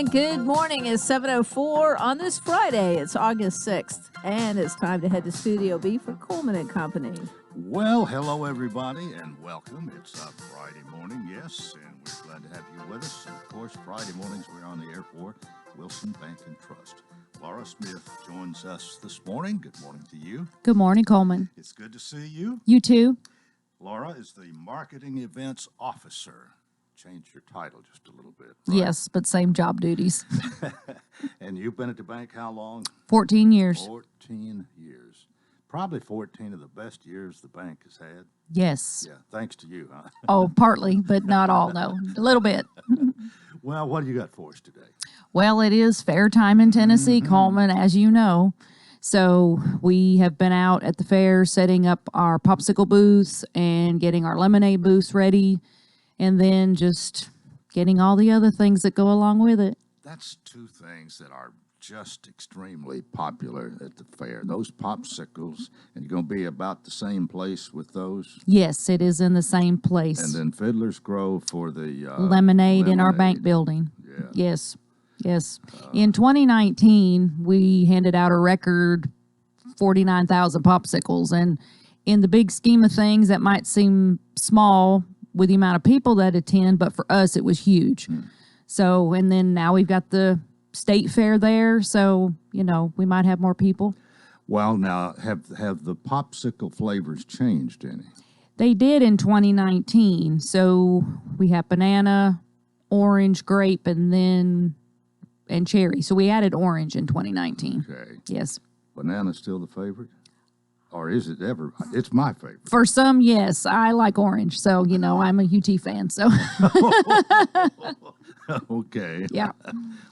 And good morning. It's 7:04 on this Friday. It's August 6th, and it's time to head to Studio B for Coleman and Company. Well, hello, everybody, and welcome. It's Friday morning, yes, and we're glad to have you with us. And of course, Friday mornings we're on the air for Wilson Bank and Trust. Laura Smith joins us this morning. Good morning to you. Good morning, Coleman. It's good to see you. You too. Laura is the Marketing Events Officer. Changed your title just a little bit. Right? Yes, but same job duties. And you've been at the bank how long? 14 years. 14 years. Probably 14 of the best years the bank has had. Yes. Yeah, thanks to you, huh? Oh, partly, but not all, no. A little bit. Well, what do you got for us today? Well, it is fair time in Tennessee, Coleman, as you know. So we have been out at the fair setting up our popsicle booths and getting our lemonade booths ready, and then just getting all the other things that go along with it. That's two things that are just extremely popular at the fair. Those popsicles, and you're going to be about the same place with those. Yes, it is in the same place. And then Fiddler's Grove for the lemonade in our bank building. Yeah. Yes, yes. In 2019, we handed out a record 49,000 popsicles. And in the big scheme of things, that might seem small with the amount of people that attend, but for us, it was huge. So, and then now we've got the state fair there, so, you know, we might have more people. Well, now, have the popsicle flavors changed any? They did in 2019. So we have banana, orange, grape, and cherry. So we added orange in 2019. Okay. Yes. Banana's still the favorite? Or is it ever? It's my favorite. For some, yes. I like orange. So, you know, I'm a UT fan. So, okay. yeah.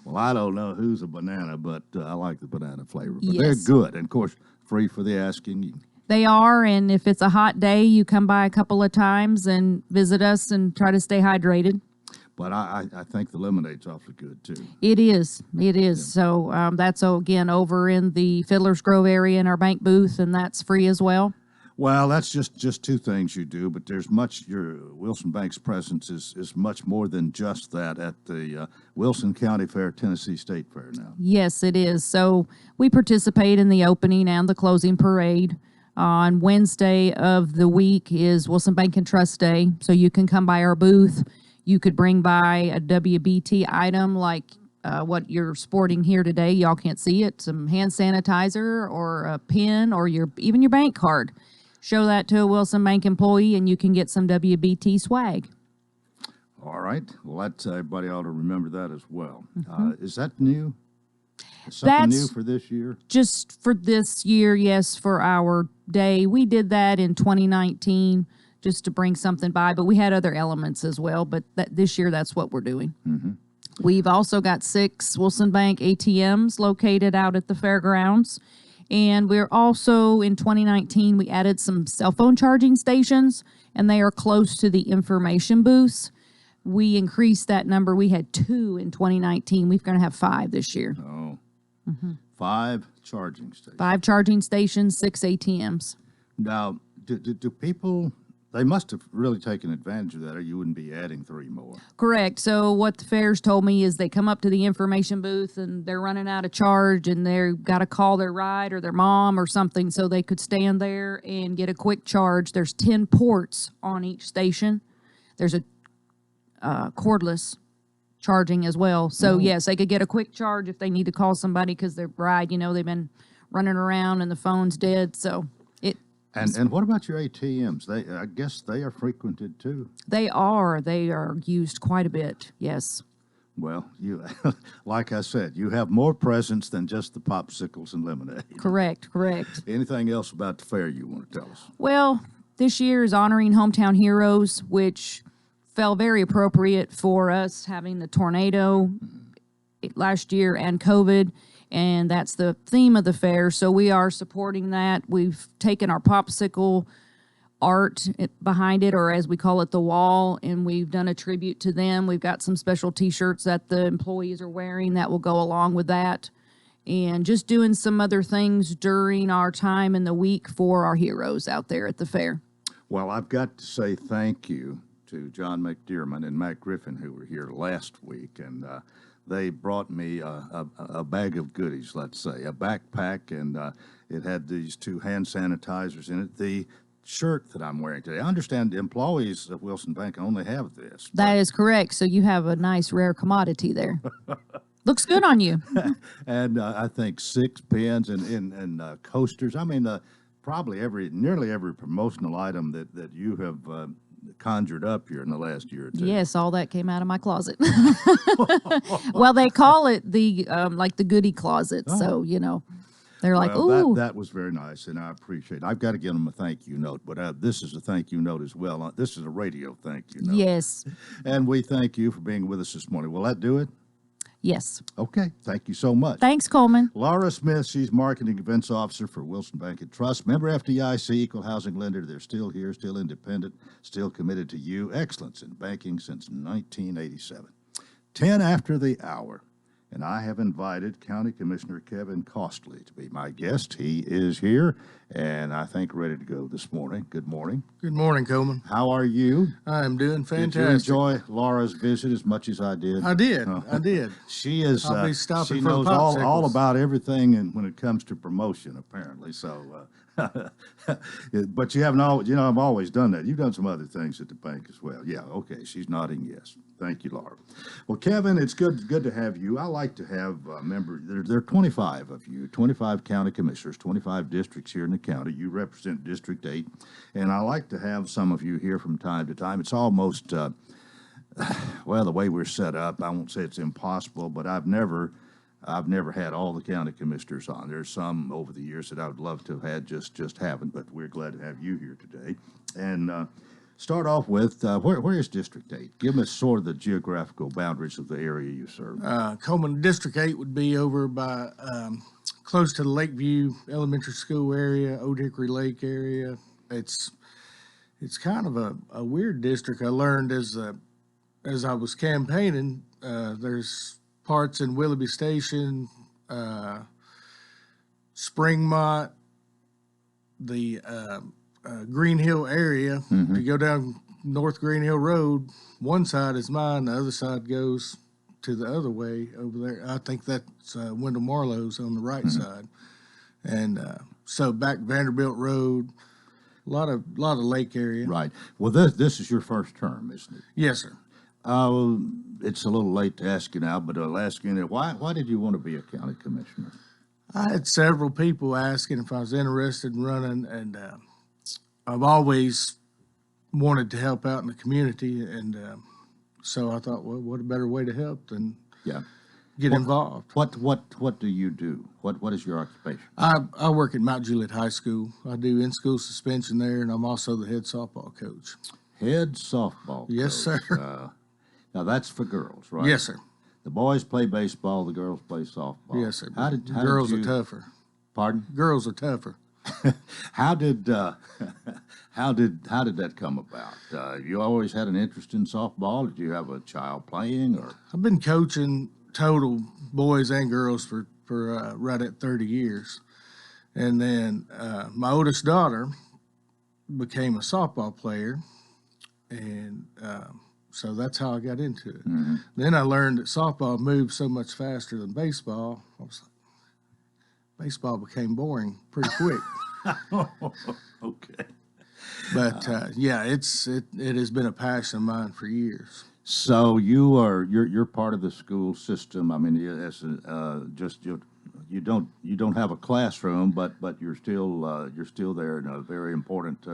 Well, I don't know who's a banana, but I like the banana flavor. But Yes. they're good. And, of course, free for the asking. They are. And if it's a hot day, you come by a couple of times and visit us and try to stay hydrated. But I think the lemonade's awfully good, too. It is. It is. Yeah. So that's, again, over in the Fiddler's Grove area in our bank booth, and that's free as well. Well, that's just two things you do, but there's much, your Wilson Bank's presence is much more than just that at the Wilson County Fair, Tennessee State Fair now. Yes, it is. So we participate in the opening and the closing parade. On Wednesday of the week is Wilson Bank and Trust Day, so you can come by our booth. You could bring by a WBT item like what you're sporting here today. Y'all can't see it. Some hand sanitizer or a pen or even your bank card. Show that to a Wilson Bank employee and you can get some WBT swag. All right. Well, everybody ought to remember that as well. Is that new? Is something new for this year? Just for this year, yes, for our day. We did that in 2019. Just to bring something by, but we had other elements as well, but this year that's what we're doing. We've also got 6 Wilson Bank ATMs located out at the fairgrounds, and we're also, in 2019, we added some cell phone charging stations, and they are close to the information booths. We increased that number. We had 2 in 2019. We're going to have 5 this year. Oh, 5 charging stations. 5 charging stations, 6 ATMs. Now, do people... They must have really taken advantage of that, or you wouldn't be adding 3 more. Correct. So what the fairs told me is they come up to the information booth and they're running out of charge and they've got to call their ride or their mom or something so they could stand there and get a quick charge. There's 10 ports on each station. There's a cordless charging as well. So, yes, they could get a quick charge if they need to call somebody because their ride, you know, they've been running around and the phone's dead. So And what about your ATMs? I guess they are frequented too. They are used quite a bit. Yes. Well, you, like I said, you have more presence than just the popsicles and lemonade. Correct. Anything else about the fair you want to tell us? Well, this year is honoring hometown heroes, which fell very appropriate for us having the tornado last year and COVID. And that's the theme of the fair, so we are supporting that. We've taken our popsicle art behind it, or as we call it, the wall, and we've done a tribute to them. We've got some special T-shirts that the employees are wearing that will go along with that, and just doing some other things during our time in the week for our heroes out there at the fair. Well, I've got to say thank you to John McDearman and Matt Griffin, who were here last week, and they brought me a bag of goodies, let's say, a backpack, and it had these 2 hand sanitizers in it. The shirt that I'm wearing today, I understand employees of Wilson Bank only have this. That is correct. So you have a nice rare commodity there. Looks good on you. And I think 6 pens and coasters. I mean, probably nearly every promotional item that you have conjured up here in the last year or two. Yes, all that came out of my closet. Well, they call it the like the goodie closet. Oh. So, you know, they're like, Well, ooh. that was very nice, and I appreciate it. I've got to give them a thank you note, but this is a thank you note as well. This is a radio thank you note. Yes. And we thank you for being with us this morning. Will that do it? Yes. Okay. Thank you so much. Thanks, Coleman. Laura Smith, she's Marketing Events Officer for Wilson Bank and Trust. Member FDIC, Equal Housing Lender. They're still here, still independent, still committed to you. Excellence in banking since 1987. 10 after the hour. And I have invited County Commissioner Kevin Costley to be my guest. He is here, and I think ready to go this morning. Good morning. Good morning, Coleman. How are you? I am doing fantastic. Did you enjoy Laura's visit as much as I did? I did. I did. She is. I'll be stopping she for the knows all popsicles. about everything, and when it comes to promotion, apparently. So, but you haven't always. You know, I've always done that. You've done some other things at the bank as well. Yeah. Okay. She's nodding yes. Thank you, Laura. Well, Kevin, it's good to have you. I like to have members. There are 25 of you, 25 county commissioners, 25 districts here in the county. You represent District 8, and I like to have some of you here from time to time. It's almost well, the way we're set up, I won't say it's impossible, but I've never had all the county commissioners on. There's some over the years that I would love to have had, just haven't, but we're glad to have you here today. And start off with, where is District 8? Give us sort of the geographical boundaries of the area you serve. Coleman District 8 would be over by close to the Lakeview Elementary School area, Old Hickory Lake area. It's kind of a weird district. I learned as I was campaigning, there's parts in Willoughby Station, Springmont, the Green Hill area. If you go down North Green Hill Road, one side is mine, the other side goes to the other way over there. I think that's Wendell Marlowe's on the right side. And so back Vanderbilt Road, a lot of lake area. Right. Well, this is your first term, isn't it? Yes, sir. It's a little late to ask you now, but I'll ask you, why did you want to be a county commissioner? I had several people asking if I was interested in running, and I've always wanted to help out in the community, and so I thought, well, what a better way to help than Yeah. get involved. What do you do? What is your occupation? I work at Mount Juliet High School. I do in-school suspension there, and I'm also the head softball coach. Head softball Yes, coach. sir. Now that's for girls, right? Yes, sir. The boys play baseball, the girls play softball. Yes, sir. How did Girls you, are tougher. Pardon? Girls are tougher. How did that come about? You always had an interest in softball? Did you have a child playing, or? I've been coaching total boys and girls for right at 30 years. And then my oldest daughter became a softball player, and so that's how I got into it. Then I learned that softball moves so much faster than baseball. I was like, baseball became boring pretty quick. Okay. But yeah, it has been a passion of mine for years. So you're part of the school system. I mean, you don't have a classroom, but you're still there in a very important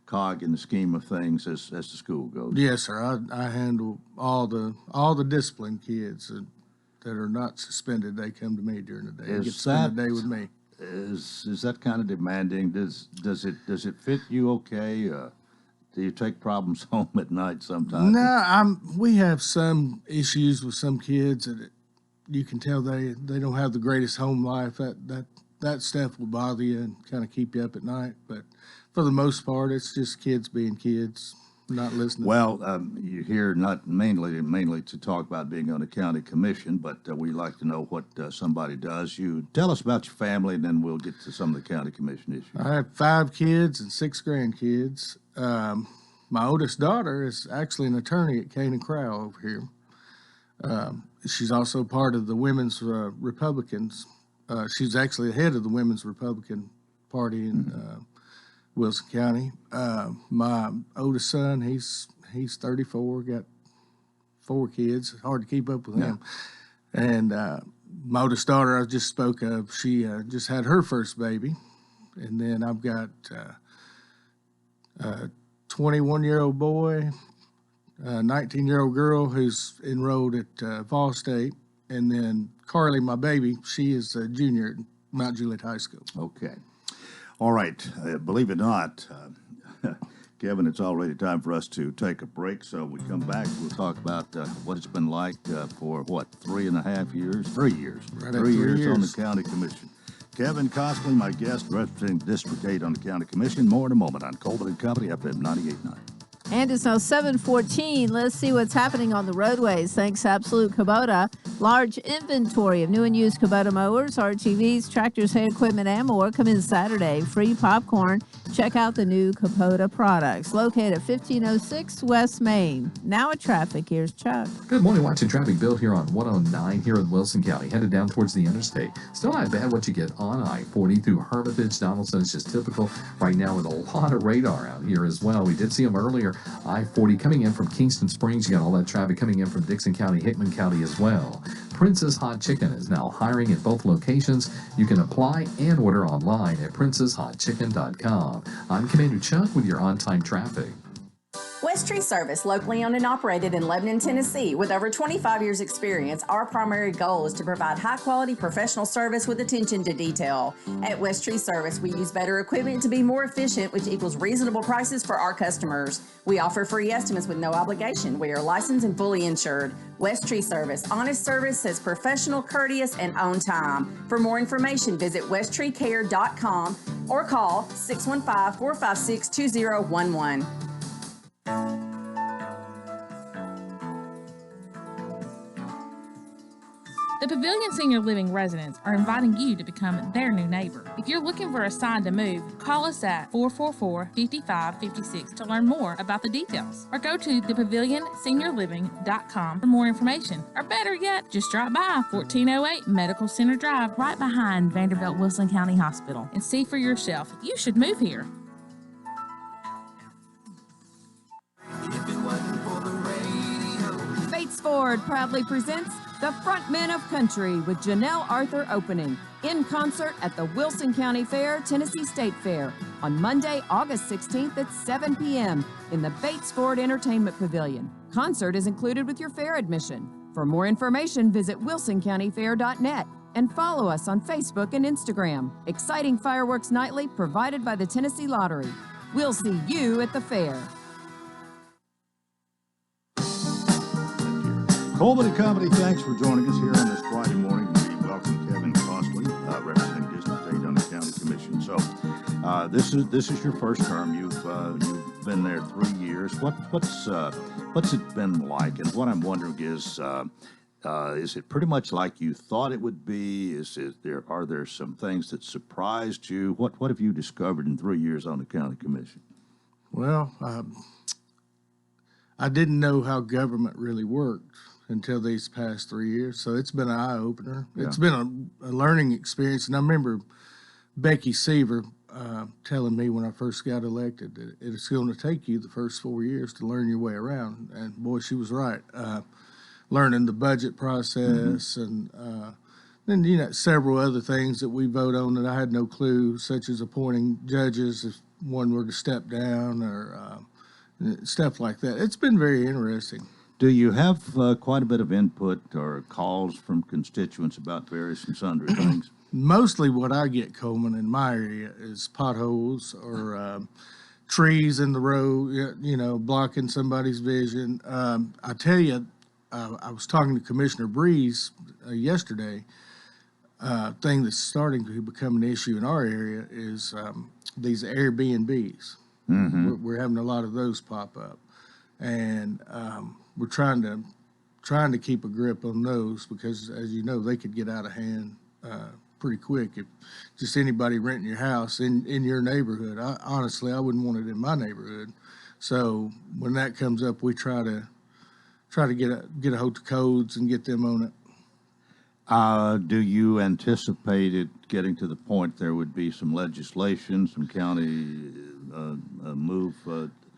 cog in the scheme of things as the school goes. Yes, sir. I handle all the disciplined kids that are not suspended. They come to me during the day. They get to spend the day with me. Is that kind of demanding? Does it fit you okay? Do you take problems home at night sometimes? No, we have some issues with some kids that you can tell they don't have the greatest home life. That stuff will bother you and kind of keep you up at night. But for the most part, it's just kids being kids, not listening. Well, you're here not mainly to talk about being on the county commission, but we like to know what somebody does. You tell us about your family, and then we'll get to some of the county commission issues. I have 5 kids and 6 grandkids. My oldest daughter is actually an attorney at Kane and Crow over here. she's also part of the Women's Republicans. She's actually the head of the Women's Republican Party in Wilson County. My oldest son, he's 34, got 4 kids. Hard to keep up with him. And my oldest daughter I just spoke of, she just had her first baby. And then I've got a 21-year-old boy, a 19-year-old girl who's enrolled at Fall State, and then Carly, my baby, she is a junior at Mount Juliet High School. Okay. All right. Believe it or not, Kevin, it's already time for us to take a break. So when we come back, we'll talk about what it's been like for, 3.5 years? 3 years. Right, 3 years 3 years on the county commission. Kevin Costley, my guest, representing District 8 on the county commission. More in a moment on Coleman and Company, FM 98.9. And it's now 7:14. Let's see what's happening on the roadways. Thanks to Absolute Kubota. Large inventory of new and used Kubota mowers, RTVs, tractors, hay equipment, and more. Come in Saturday. Free popcorn. Check out the new Kubota products. Located at 1506 West Main. Now at traffic, here's Chuck. Good morning. Watching traffic build here on 109 here in Wilson County, headed down towards the interstate. Still not bad what you get on I-40 through Hermitage. Donaldson is just typical right now with a lot of radar out here as well. We did see them earlier. I-40 coming in from Kingston Springs. You got all that traffic coming in from Dixon County, Hickman County as well. Princess Hot Chicken is now hiring at both locations. You can apply and order online at princesshotchicken.com. I'm Commander Chuck with your on-time traffic. West Tree Service, locally owned and operated in Lebanon, Tennessee. With over 25 years experience, our primary goal is to provide high-quality professional service with attention to detail. At West Tree Service, we use better equipment to be more efficient, which equals reasonable prices for our customers. We offer free estimates with no obligation. We are licensed and fully insured. West Tree Service, honest service, says professional, courteous, and on time. For more information, visit westtreecare.com or call 615-456-2011. The Pavilion Senior Living residents are inviting you to become their new neighbor. If you're looking for a sign to move, call us at 444-5556 to learn more about the details. Or go to thepavilionseniorliving.com for more information. Or better yet, just drop by 1408 Medical Center Drive right behind Vanderbilt Wilson County Hospital and see for yourself. You should move here. Bates Ford proudly presents The Frontmen of Country with Janelle Arthur opening in concert at the Wilson County Fair, Tennessee State Fair on Monday, August 16th at 7 p.m. in the Bates Ford Entertainment Pavilion. Concert is included with your fair admission. For more information, visit wilsoncountyfair.net and follow us on Facebook and Instagram. Exciting fireworks nightly provided by the Tennessee Lottery. We'll see you at the fair. Coleman and Company, thanks for joining us here on this Friday morning. We welcome Kevin Costley, representing District 8 on the County Commission. So, this is your first term. You've been there 3 years. What's it been like? And what I'm wondering is it pretty much like you thought it would be? Are there some things that surprised you? What have you discovered in 3 years on the County Commission? Well, I didn't know how government really worked until these past 3 years. So it's been an eye-opener. Yeah. It's been a learning experience. And I remember Becky Seaver telling me when I first got elected that it's going to take you the first 4 years to learn your way around. And boy, she was right. Learning the budget process and then, several other things that we vote on that I had no clue, such as appointing judges if one were to step down or stuff like that. It's been very interesting. Do you have quite a bit of input or calls from constituents about various and sundry things? Mostly what I get, Coleman, in my area is potholes or trees in the road, blocking somebody's vision. I tell you, I was talking to Commissioner Breeze yesterday. Thing that's starting to become an issue in our area is these Airbnbs. Mm-hmm. We're having a lot of those pop up. And we're trying to keep a grip on those because, as you know, they could get out of hand pretty quick if just anybody renting your house in your neighborhood. Honestly, I wouldn't want it in my neighborhood. So when that comes up, we try to try to get a hold of codes and get them on it. Do you anticipate it getting to the point there would be some legislation, some county move?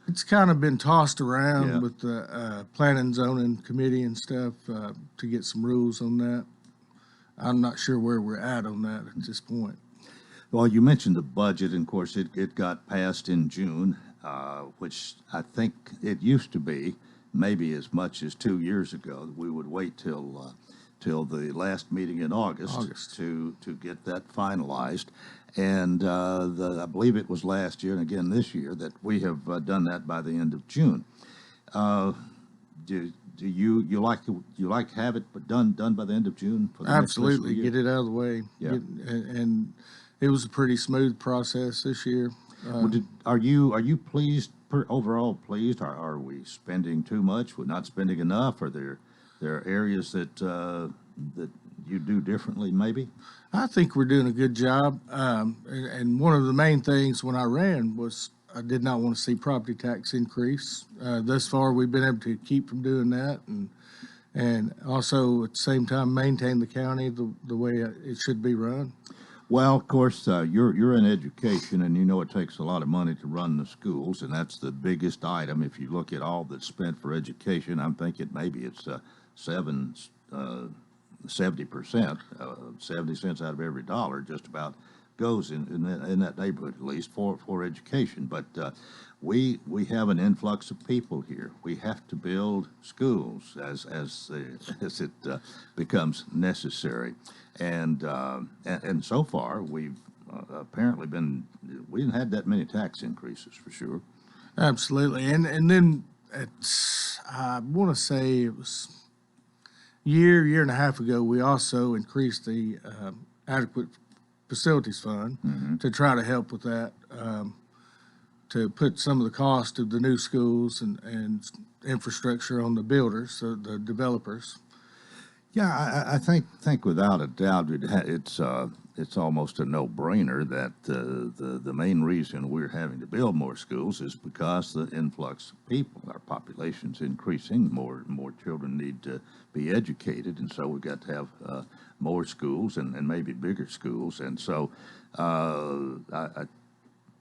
It's kind of been tossed around Yeah. with the planning and zoning committee and stuff to get some rules on that. I'm not sure where we're at on that at this point. Well, you mentioned the budget, and of course, it got passed in June, which I think it used to be maybe as much as 2 years ago that we would wait till the last meeting in August. to get that finalized. And I believe it was last year and again this year that we have done that by the end of June. Do you like to have it done by the end of June for the next fiscal Absolutely, year? get it out of the way. Yeah. And it was a pretty smooth process this year. Well, are you pleased, overall pleased? Are we spending too much? We're not spending enough? Are there areas that you do differently maybe? I think we're doing a good job. And one of the main things when I ran was I did not want to see property tax increase. Thus far, we've been able to keep from doing that, and also at the same time maintain the county the way it should be run. Well, of course, you're in education, and you know it takes a lot of money to run the schools, and that's the biggest item. If you look at all that's spent for education, I'm thinking maybe it's 70%, 70 cents out of every dollar just about goes in that neighborhood, at least for education. But we have an influx of people here. We have to build schools as it becomes necessary, and so far we've apparently we didn't have that many tax increases for sure. Absolutely, and then I want to say it was year and a half ago, we also increased the adequate facilities fund to try to help with that, to put some of the cost of the new schools and infrastructure on the builders, the developers. Yeah, I think without a doubt it's almost a no-brainer that the main reason we're having to build more schools is because the influx of people, our population's increasing, more children need to be educated, and so we've got to have more schools and maybe bigger schools, and so I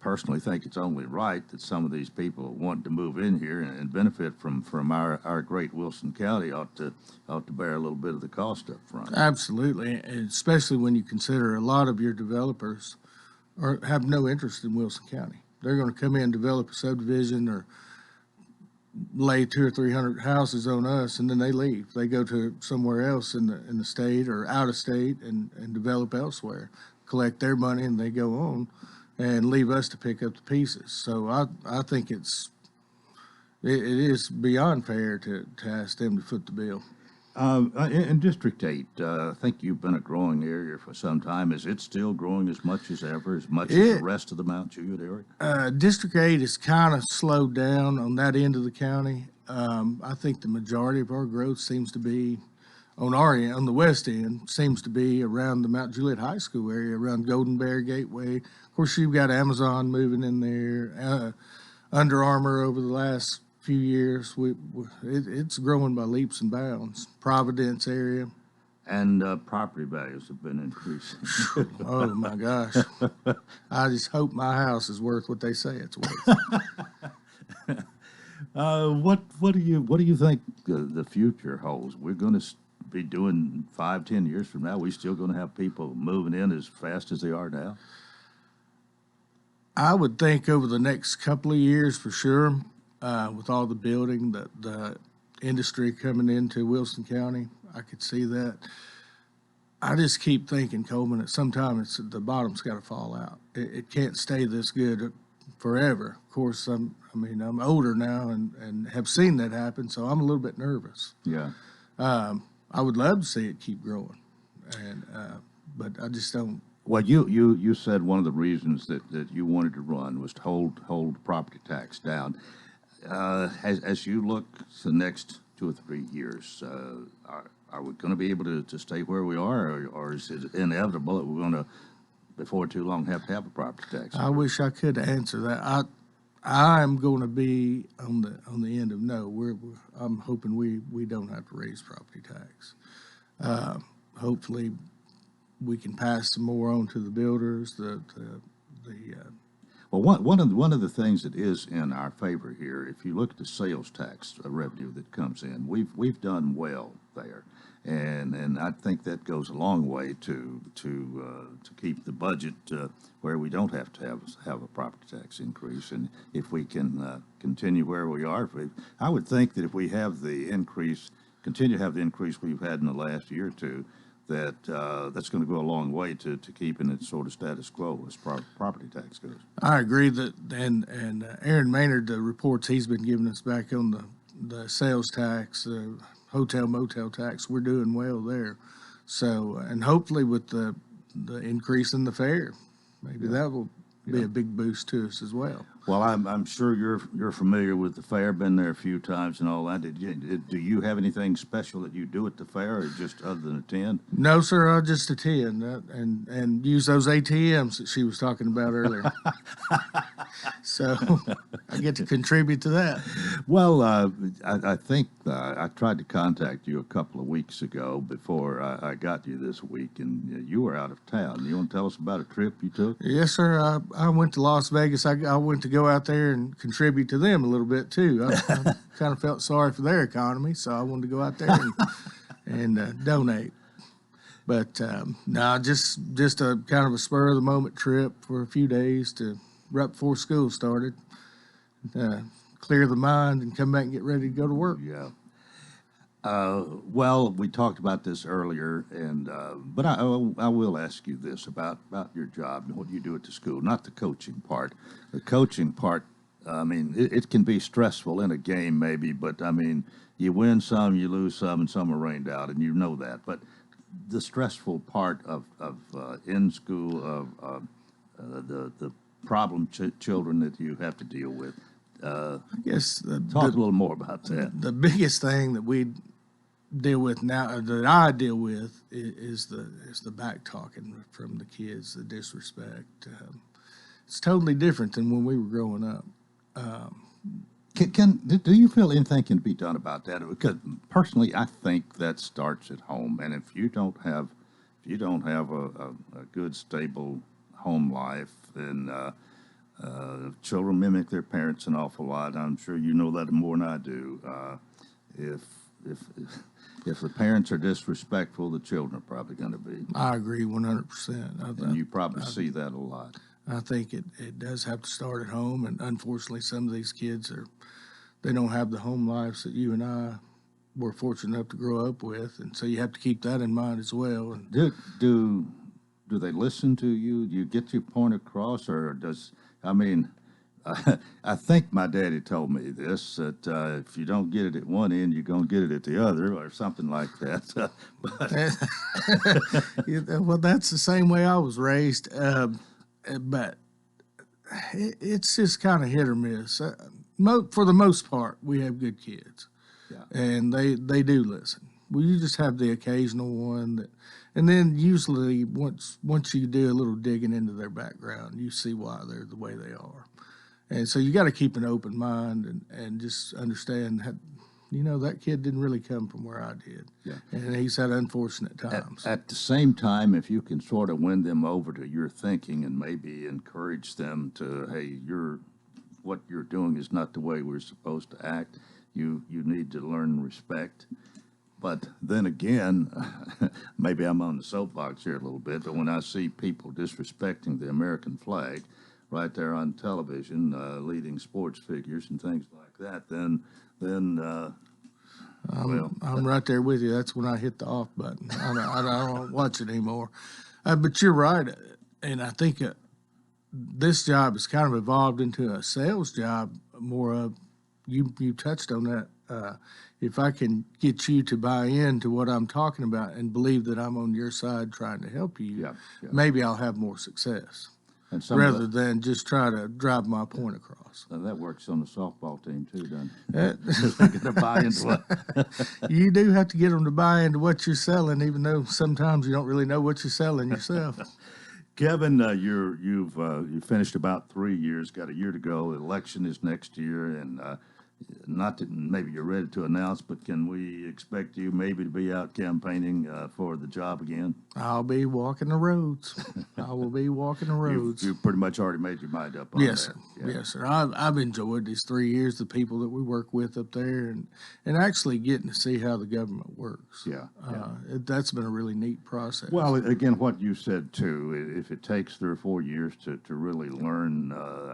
personally think it's only right that some of these people want to move in here and benefit from our great Wilson County ought to bear a little bit of the cost up front. Absolutely, and especially when you consider a lot of your developers have no interest in Wilson County. They're going to come in, develop a subdivision, or lay 200 or 300 houses on us, and then they leave. They go to somewhere else in the state or out of state and develop elsewhere, collect their money, and they go on and leave us to pick up the pieces. So I think it is beyond fair to ask them to foot the bill. In District 8, I think you've been a growing area for some time. Is it still growing as much as ever, as much as the rest of the Mount Juliet area? District 8 is kind of slowed down on that end of the county. I think the majority of our growth seems to be on our end, on the west end, seems to be around the Mount Juliet High School area, around Golden Bear Gateway. Of course, you've got Amazon moving in there, Under Armour over the last few years. It's growing by leaps and bounds. Providence area. And property values have been increasing. Oh my gosh! I just hope my house is worth what they say it's worth. What do you think the future holds? We're going to be doing 5-10 years from now. We still going to have people moving in as fast as they are now? I would think over the next couple of years for sure, with all the building, the industry coming into Wilson County, I could see that. I just keep thinking, Coleman, at some time the bottom's got to fall out. It can't stay this good forever. Of course, I'm older now and have seen that happen, so I'm a little bit nervous. Yeah. I would love to see it keep growing, but I just don't. Well, you said one of the reasons that you wanted to run was to hold property tax down. As you look to the next 2 or 3 years, are we going to be able to stay where we are, or is it inevitable that we're going to, before too long, have to have a property tax? I wish I could answer that. I'm going to be on the end of no. I'm hoping we don't have to raise property tax. Hopefully, we can pass some more on to the builders. Well, one of the things that is in our favor here, if you look at the sales tax revenue that comes in, we've done well there, and I think that goes a long way to keep the budget where we don't have to have a property tax increase, and if we can continue where we are, I would think that if we have the increase, continue to have the increase we've had in the last year or two, that's going to go a long way to keeping it sort of status quo as property tax goes. I agree that, and Aaron Maynard, the reports he's been giving us back on the sales tax, hotel motel tax, we're doing well there. So, and hopefully with the increase in the fare, maybe that will be a big boost to us as well. Well, I'm sure you're familiar with the fair, been there a few times and all that. Do you have anything special that you do at the fair, or just other than attend? No, sir, I just attend and use those ATMs that she was talking about earlier. So I get to contribute to that. Well, I think I tried to contact you a couple of weeks ago before I got you this week, and you were out of town. You want to tell us about a trip you took? Yes, sir. I went to Las Vegas. I went to go out there and contribute to them a little bit too. I kind of felt sorry for their economy, so I wanted to go out there and donate. But no, just a kind of a spur of the moment trip for a few days to right before school started, clear the mind and come back and get ready to go to work. Yeah. Well, we talked about this earlier, and but I will ask you this about your job and what you do at the school, not the coaching part. The coaching part, I mean, it can be stressful in a game maybe, but I mean, you win some, you lose some, and some are rained out, and you know that. But the stressful part of in school, of the problem children that you have to deal with. I guess Talk a little more about that. The biggest thing that we deal with now, that I deal with, is the back talking from the kids, the disrespect. It's totally different than when we were growing up. Do you feel anything can be done about that? Because personally, I think that starts at home, and if you don't have a good, stable home life, then children mimic their parents an awful lot. I'm sure you know that more than I do. If the parents are disrespectful, the children are probably going to be. I agree 100%. And you probably see that a lot. I think it does have to start at home, and unfortunately, some of these kids they don't have the home lives that you and I were fortunate enough to grow up with, and so you have to keep that in mind as well. And do they listen to you? Do you get your point across, or I think my daddy told me this, that if you don't get it at one end, you're going to get it at the other, or something like that. Well, that's the same way I was raised, but it's just kind of hit or miss. For the most part, we have good kids, and they do listen. Well, you just have the occasional one that, and then usually once you do a little digging into their background, you see why they're the way they are. And so you got to keep an open mind and just understand that, that kid didn't really come from where I did. Yeah. And he's had unfortunate times. At the same time, if you can sort of win them over to your thinking and maybe encourage them to, hey, what you're doing is not the way we're supposed to act. You need to learn respect. But then again, maybe I'm on the soapbox here a little bit, but when I see people disrespecting the American flag right there on television, leading sports figures and things like that, then I'm right there with you. That's when I hit the off button. I don't watch it anymore. But you're right, and I think this job has kind of evolved into a sales job. More of you touched on that. If I can get you to buy into what I'm talking about and believe that I'm on your side trying to help you, maybe I'll have more success. And rather than just try to drive my point across. That works on the softball team too, doesn't it? They got to buy into what. You do have to get them to buy into what you're selling, even though sometimes you don't really know what you're selling yourself. Kevin, you finished about 3 years, got a year to go. The election is next year, and not that maybe you're ready to announce, but can we expect you maybe to be out campaigning for the job again? I'll be walking the roads. I will be walking the roads. You've pretty much already made your mind up on Yes, that. sir. Yeah. Yes, sir. I've enjoyed these 3 years, the people that we work with up there, and actually getting to see how the government works. Yeah. That's been a really neat process. Well, again, what you said too, if it takes 3 or 4 years to really learn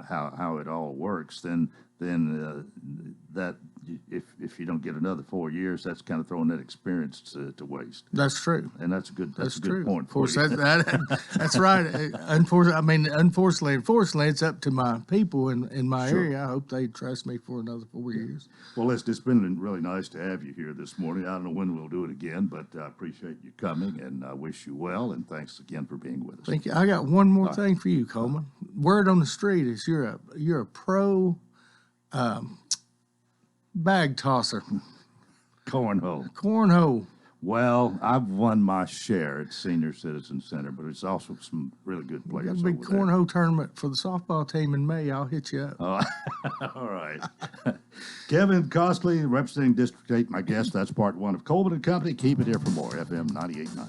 how it all works, then that if you don't get another 4 years, that's kind of throwing that experience to waste. That's true. And that's a good true. point. Of course, for you. that's right. Unfortunately, it's up to my people in my area. I hope they trust me for another 4 years. Well, it's been really nice to have you here this morning. I don't know when we'll do it again, but I appreciate you coming, and I wish you well, and thanks again for being with us. Thank you. I got one more thing for you, Coleman. Word on the street is you're a pro bag tosser. Cornhole. Well, I've won my share at Senior Citizen Center, but it's also some really good Got players a big over there. cornhole tournament for the softball team in May. I'll hit you up. All right. Kevin Costley, representing District 8, my guest. That's part 1 of Coleman and Company. Keep it here for more. FM 98.9.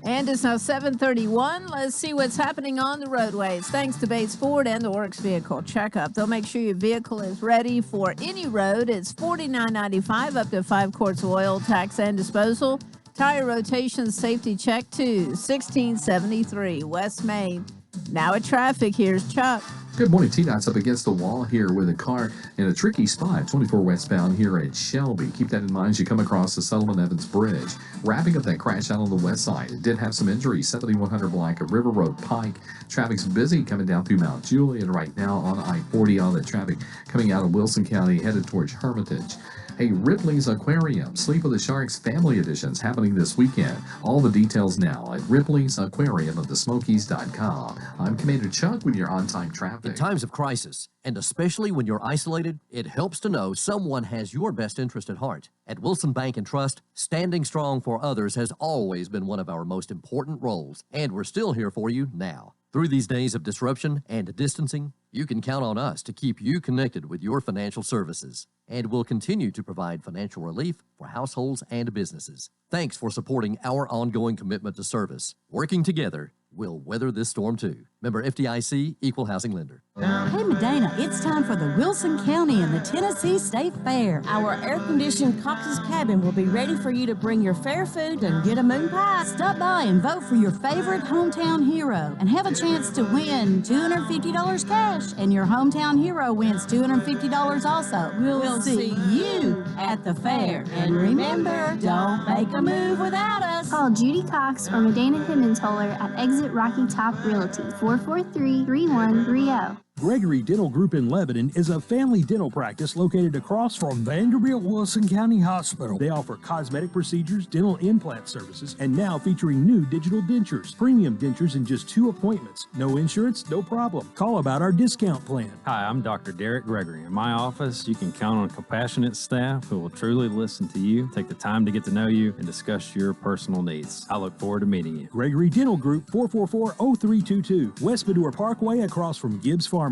And it's now 7:31. Let's see what's happening on the roadways. Thanks to Bates Ford and the Works Vehicle Checkup. They'll make sure your vehicle is ready for any road. It's $49.95 up to 5 quarts of oil, tax and disposal. Tire rotation safety check too. $16.73 West Main. Now at traffic, here's Chuck. Good morning. T-Dot's up against the wall here with a car in a tricky spot, 24 westbound here at Shelby. Keep that in mind as you come across the Solomon-Evans Bridge. Wrapping up that crash out on the west side. It did have some injuries. 7100 block of River Road Pike. Traffic's busy coming down through Mount Juliet right now on I-40. All that traffic coming out of Wilson County headed towards Hermitage. Hey, Ripley's Aquarium, Sleep with the Sharks Family Editions happening this weekend. All the details now at Ripley's Aquarium of the Smokies.com. I'm Commander Chuck with your on-time traffic. In times of crisis, and especially when you're isolated, it helps to know someone has your best interest at heart. At Wilson Bank and Trust, standing strong for others has always been one of our most important roles, and we're still here for you now. Through these days of disruption and distancing, you can count on us to keep you connected with your financial services, and we'll continue to provide financial relief for households and businesses. Thanks for supporting our ongoing commitment to service. Working together, we'll weather this storm too. Member FDIC, Equal Housing Lender. Hey Medina, it's time for the Wilson County and the Tennessee State Fair. Our air-conditioned Cox's Cabin will be ready for you to bring your fair food and get a moon pie. Stop by and vote for your favorite hometown hero and have a chance to win $250 cash, and your hometown hero wins $250 also. We'll see you at the fair. And remember, don't make a move without us. Call Judy Cox or Medina Himmensholler at Exit Rocky Top Realty, 443-3130. Gregory Dental Group in Lebanon is a family dental practice located across from Vanderbilt Wilson County Hospital. They offer cosmetic procedures, dental implant services, and now featuring new digital dentures. Premium dentures in just 2 appointments. No insurance, no problem. Call about our discount plan. Hi, I'm Dr. Derek Gregory. In my office, you can count on compassionate staff who will truly listen to you, take the time to get to know you, and discuss your personal needs. I look forward to meeting you. Gregory Dental Group, 444-0322, West Medora Parkway across from Gibbs Pharmacy.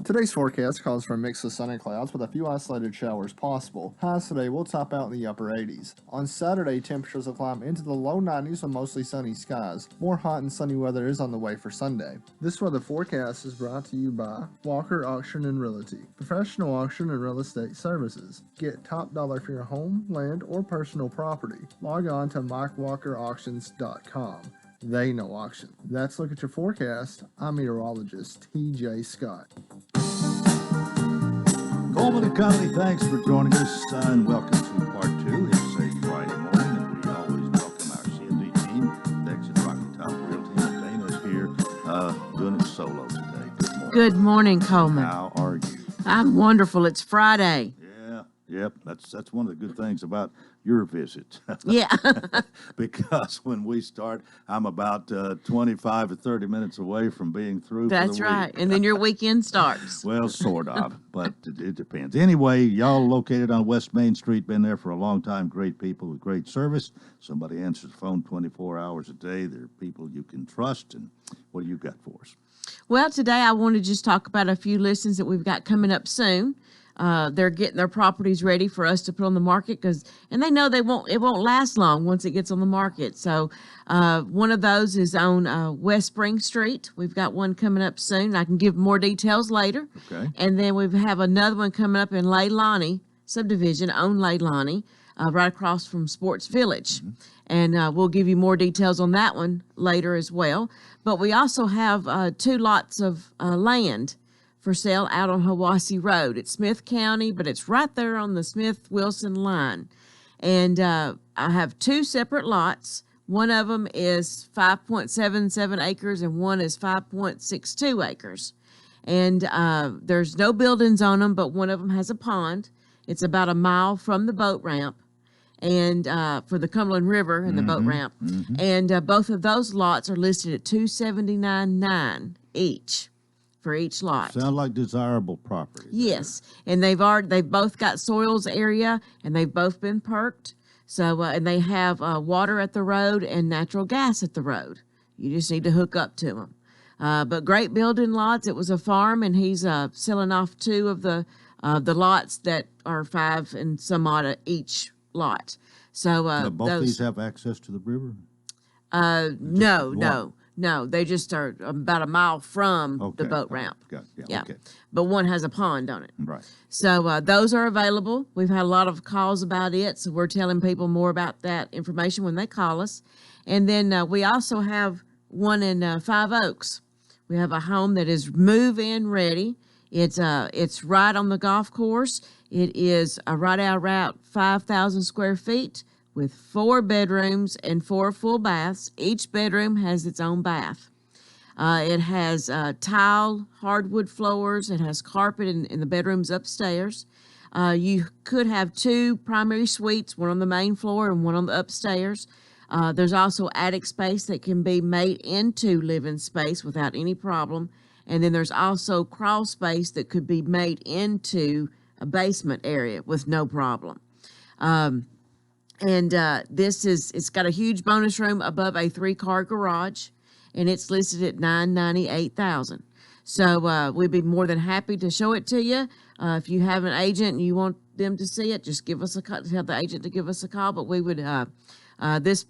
Today's forecast calls for a mix of sun and clouds with a few isolated showers possible. Highs today will top out in the upper 80s. On Saturday, temperatures will climb into the low 90s with mostly sunny skies. More hot and sunny weather is on the way for Sunday. This weather forecast is brought to you by Walker Auction and Realty, professional auction and real estate services. Get top dollar for your home, land, or personal property. Log on to MikeWalkerAuctions.com. They know auction. That's Look at Your Forecast. I'm meteorologist T.J. Scott. Coleman and Company, thanks for joining us, and welcome to part 2. It's a Friday morning, and we always welcome our CMD team. The Exit Rocky Top Realty, and Dana's here doing it solo today. Good morning. Good morning, Coleman. How are you? I'm wonderful. It's Friday. Yeah. Yep, that's one of the good things about your visit. Yeah. Because when we start, I'm about 25 or 30 minutes away from being through. That's for the right. week. And then your weekend starts. Well, sort of, but it depends. Anyway, y'all located on West Main Street, been there for a long time. Great people with great service. Somebody answers the phone 24 hours a day. They're people you can trust. And what do you got for us? Well, today I want to just talk about a few listings that we've got coming up soon. They're getting their properties ready for us to put on the market and they know it won't last long once it gets on the market. So one of those is on West Spring Street. We've got one coming up soon. I can give more details later. Okay. And then we have another one coming up in Leilani subdivision on Leilani, right across from Sports Village. Mm-hmm. And we'll give you more details on that one later as well. But we also have 2 lots of land for sale out on Hiwassee Road. It's Smith County, but it's right there on the Smith-Wilson line. And I have 2 separate lots. One of them is 5.77 acres and one is 5.62 acres. And there's no buildings on them, but one of them has a pond. It's about a mile from the boat ramp and for the Cumberland River and the boat ramp. Mm-hmm. And both of those lots are listed at $279,900 each. For each lot. Sound like desirable property. Yes, and they've both got soils area, and they've both been perked. So and they have water at the road and natural gas at the road. You just need to hook up to them. But great building lots. It was a farm, and he's selling off 2 of the lots that are 5 and some odd each lot. So now both these have access to the river. No, they just are about a mile from the boat ramp. Yeah. Okay. But one has a pond on it. Right. So those are available. We've had a lot of calls about it, so we're telling people more about that information when they call us. And then we also have one in 5 Oaks. We have a home that is move-in ready. It's right on the golf course. It is right out route 5,000 square feet. With 4 bedrooms and 4 full baths. Each bedroom has its own bath. It has tile, hardwood floors. It has carpet in the bedrooms upstairs. You could have 2 primary suites, one on the main floor and one on the upstairs. There's also attic space that can be made into living space without any problem. And then there's also crawl space that could be made into a basement area with no problem. And it's got a huge bonus room above a 3-car garage, and it's listed at $998,000. So we'd be more than happy to show it to you. If you have an agent and you want them to see it, just give us a call. Tell the agent to give us a call. But we would this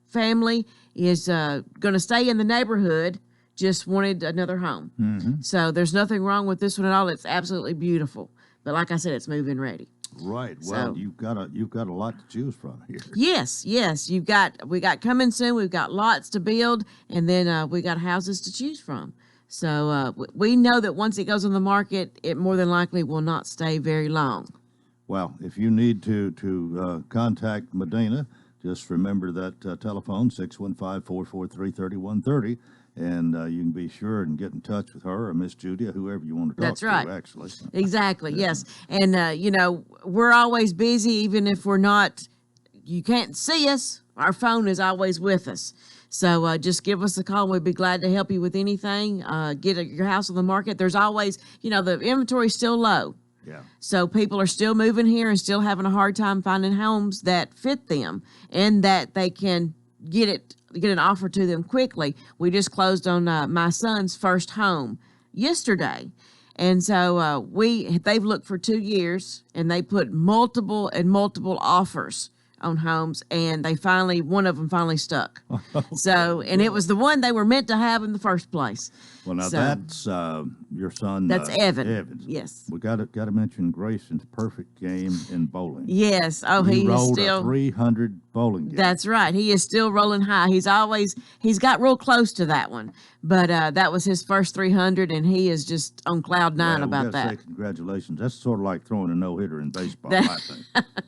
family is going to stay in the neighborhood. Just wanted another home. Mm-hmm. So there's nothing wrong with this one at all. It's absolutely beautiful. But like I said, it's move-in ready. Right. Well, you've got a lot to choose from here. Yes. We got coming soon. We've got lots to build, and then we got houses to choose from. So we know that once it goes on the market, it more than likely will not stay very long. Well, if you need to contact Medina, just remember that telephone 615-443-3130. And you can be sure and get in touch with her or Miss Judy or whoever you want to talk That's right. to, actually. Exactly, yes. And, we're always busy, even if we're not, you can't see us, our phone is always with us. So just give us a call. We'd be glad to help you with anything. Get your house on the market. There's always, the inventory is still low. Yeah. So people are still moving here and still having a hard time finding homes that fit them and that they can get an offer to them quickly. We just closed on my son's first home yesterday. And so they've looked for 2 years and they put multiple offers on homes, and one of them finally stuck. Okay. So, and it was the one they were meant to have in the first place. Well, now that's your son. That's Evan. Evans. Yes. We got to mention Grayson's perfect game in bowling. Yes. Oh, he rolled a 300 bowling game. That's right. He is still rolling high. He's got real close to that one, but that was his first 300, and he is just on cloud 9 about that. Say congratulations. That's sort of like throwing a no-hitter in baseball, I think.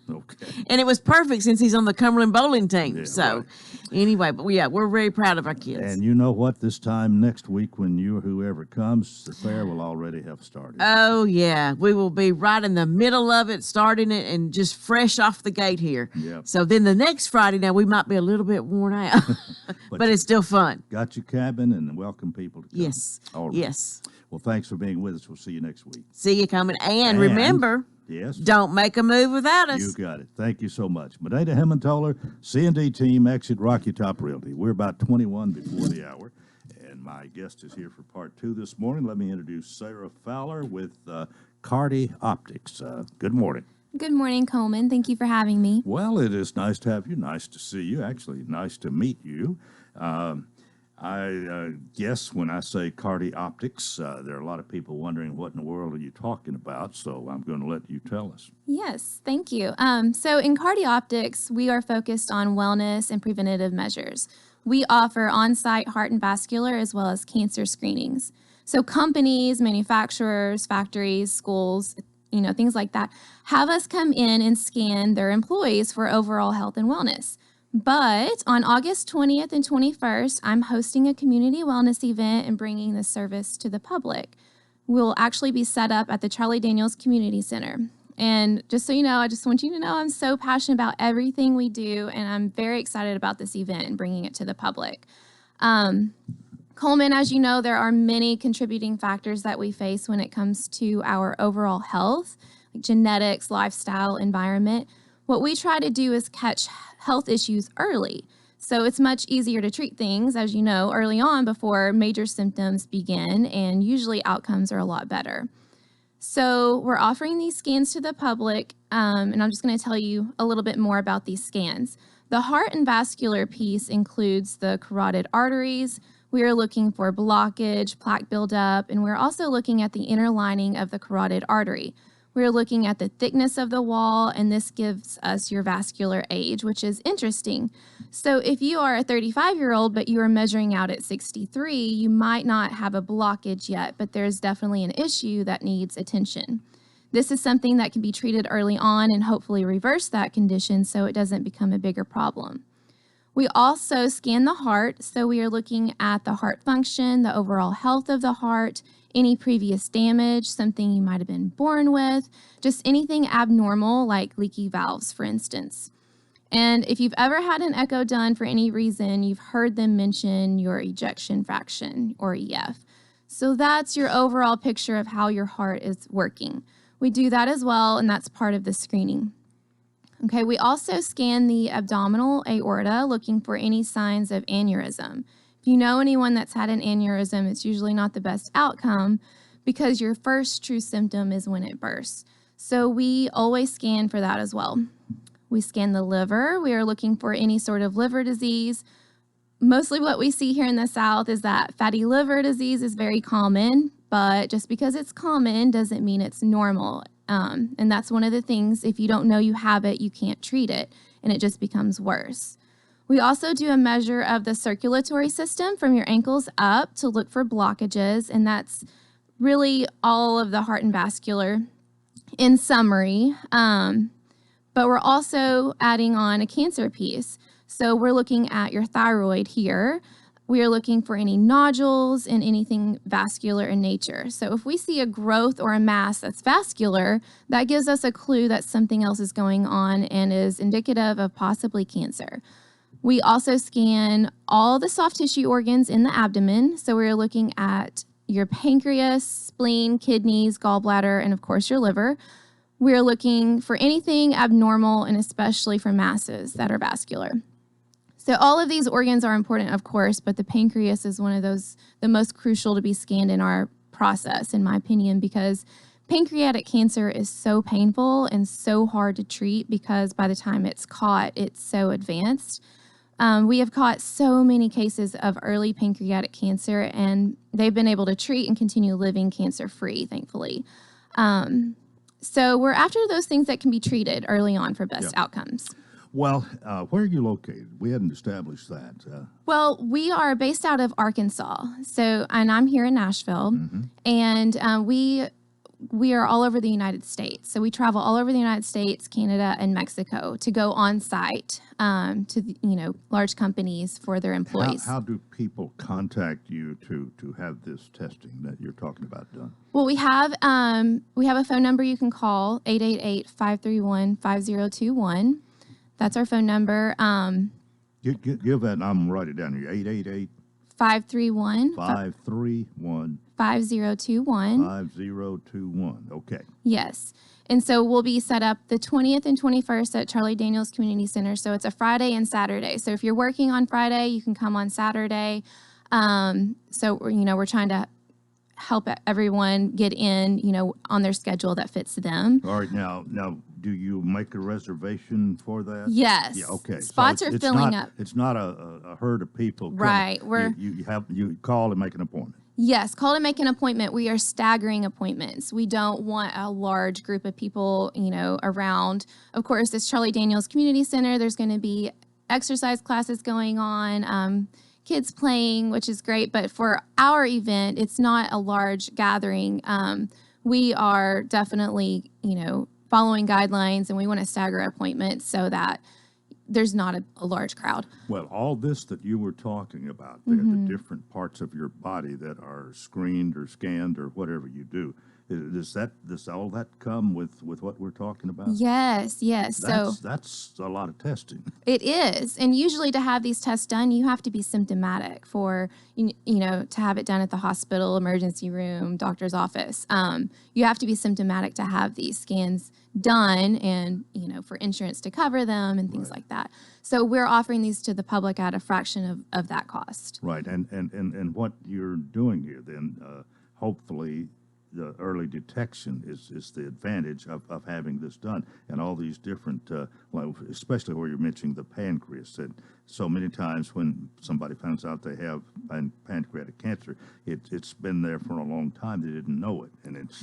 Okay. And it was perfect since he's on the Cumberland bowling team. Yeah, so, right. Anyway, but yeah, we're very proud of our kids. And you know what? This time next week, when whoever comes, the fair will already have started. Oh, yeah. We will be right in the middle of it, starting it, and just fresh off the gate here. Yep. So then the next Friday, now we might be a little bit worn out, but it's still fun. Got your cabin and welcome people to come. Yes. All right. Yes. Well, thanks for being with us. We'll see you next week. See you coming. And remember, yes, don't make a move without us. You got it. Thank you so much. Medina Hemmentoller, C&D team, Exit Rocky Top Realty. We're about 21 before the hour, and my guest is here for part 2 this morning. Let me introduce Sarah Fowler with Cardi Optics. Good morning. Good morning, Coleman. Thank you for having me. Well, it is nice to have you. Nice to see you. Actually, nice to meet you. I guess when I say Cardi Optics, there are a lot of people wondering what in the world are you talking about, so I'm going to let you tell us. Yes, thank you. So in Cardioptics, we are focused on wellness and preventative measures. We offer on-site heart and vascular as well as cancer screenings. So companies, manufacturers, factories, schools, things like that, have us come in and scan their employees for overall health and wellness. But on August 20th and 21st, I'm hosting a community wellness event and bringing this service to the public. We'll actually be set up at the Charlie Daniels Community Center. And just so you know, I just want you to know I'm so passionate about everything we do, and I'm very excited about this event and bringing it to the public. Coleman, as you know, there are many contributing factors that we face when it comes to our overall health, like genetics, lifestyle, environment. What we try to do is catch health issues early. So it's much easier to treat things, as you know, early on before major symptoms begin, and usually outcomes are a lot better. So we're offering these scans to the public, and I'm just going to tell you a little bit more about these scans. The heart and vascular piece includes the carotid arteries. We are looking for blockage, plaque buildup, and we're also looking at the inner lining of the carotid artery. We're looking at the thickness of the wall, and this gives us your vascular age, which is interesting. So if you are a 35-year-old, but you are measuring out at 63, you might not have a blockage yet, but there's definitely an issue that needs attention. This is something that can be treated early on and hopefully reverse that condition so it doesn't become a bigger problem. We also scan the heart, so we are looking at the heart function, the overall health of the heart, any previous damage, something you might have been born with, just anything abnormal like leaky valves, for instance. And if you've ever had an echo done for any reason, you've heard them mention your ejection fraction, or EF. So that's your overall picture of how your heart is working. We do that as well, and that's part of the screening. Okay, we also scan the abdominal aorta looking for any signs of aneurysm. If you know anyone that's had an aneurysm, it's usually not the best outcome because your first true symptom is when it bursts. So we always scan for that as well. We scan the liver. We are looking for any sort of liver disease. Mostly what we see here in the South is that fatty liver disease is very common, but just because it's common doesn't mean it's normal. And that's one of the things, if you don't know you have it, you can't treat it, and it just becomes worse. We also do a measure of the circulatory system from your ankles up to look for blockages, and that's really all of the heart and vascular in summary. But we're also adding on a cancer piece. So we're looking at your thyroid here. We are looking for any nodules and anything vascular in nature. So if we see a growth or a mass that's vascular, that gives us a clue that something else is going on and is indicative of possibly cancer. We also scan all the soft tissue organs in the abdomen. So we're looking at your pancreas, spleen, kidneys, gallbladder, and of course your liver. We're looking for anything abnormal and especially for masses that are vascular. So all of these organs are important, of course, but the pancreas is one of those, the most crucial to be scanned in our process, in my opinion, because pancreatic cancer is so painful and so hard to treat because by the time it's caught, it's so advanced. We have caught so many cases of early pancreatic cancer, and they've been able to treat and continue living cancer-free, thankfully. So we're after those things that can be treated early on for best outcomes. Well, where are you located? We hadn't established that. Well, we are based out of Arkansas. So, and I'm here in Nashville. And we are all over the United States. So we travel all over the United States, Canada, and Mexico to go on site to large companies for their employees. How do people contact you to have this testing that you're talking about done? Well, we have a phone number you can call, 888-531-5021. That's our phone number. Give that, and I'm going to write it down here, 888 531 531 5021. 5021. Okay. Yes. And so we'll be set up the 20th and 21st at Charlie Daniels Community Center. So it's a Friday and Saturday. So if you're working on Friday, you can come on Saturday. So, we're trying to help everyone get in, on their schedule that fits them. All right. Now, do you make a reservation for that? Yes. Yeah, okay. Spots are filling up. It's not a herd of people. Right. You call and make an appointment. Yes, call to make an appointment. We are staggering appointments. We don't want a large group of people, around. Of course, it's Charlie Daniels Community Center. There's going to be exercise classes going on, kids playing, which is great. But for our event, it's not a large gathering. We are definitely, following guidelines, and we want to stagger appointments so that there's not a large crowd. Well, all this that you were talking about, the different parts of your body that are screened or scanned or whatever you do, does all that come with what we're talking about? Yes. That's a lot of testing. It is. And usually to have these tests done, you have to be symptomatic for, to have it done at the hospital, emergency room, doctor's office. You have to be symptomatic to have these scans done and, for insurance to cover them and things like that. So we're offering these to the public at a fraction of that cost. Right. And what you're doing here then, hopefully, the early detection is the advantage of having this done, and all these different, especially where you're mentioning the pancreas. And so many times when somebody finds out they have pancreatic cancer, it's been there for a long time. They didn't know it, and it's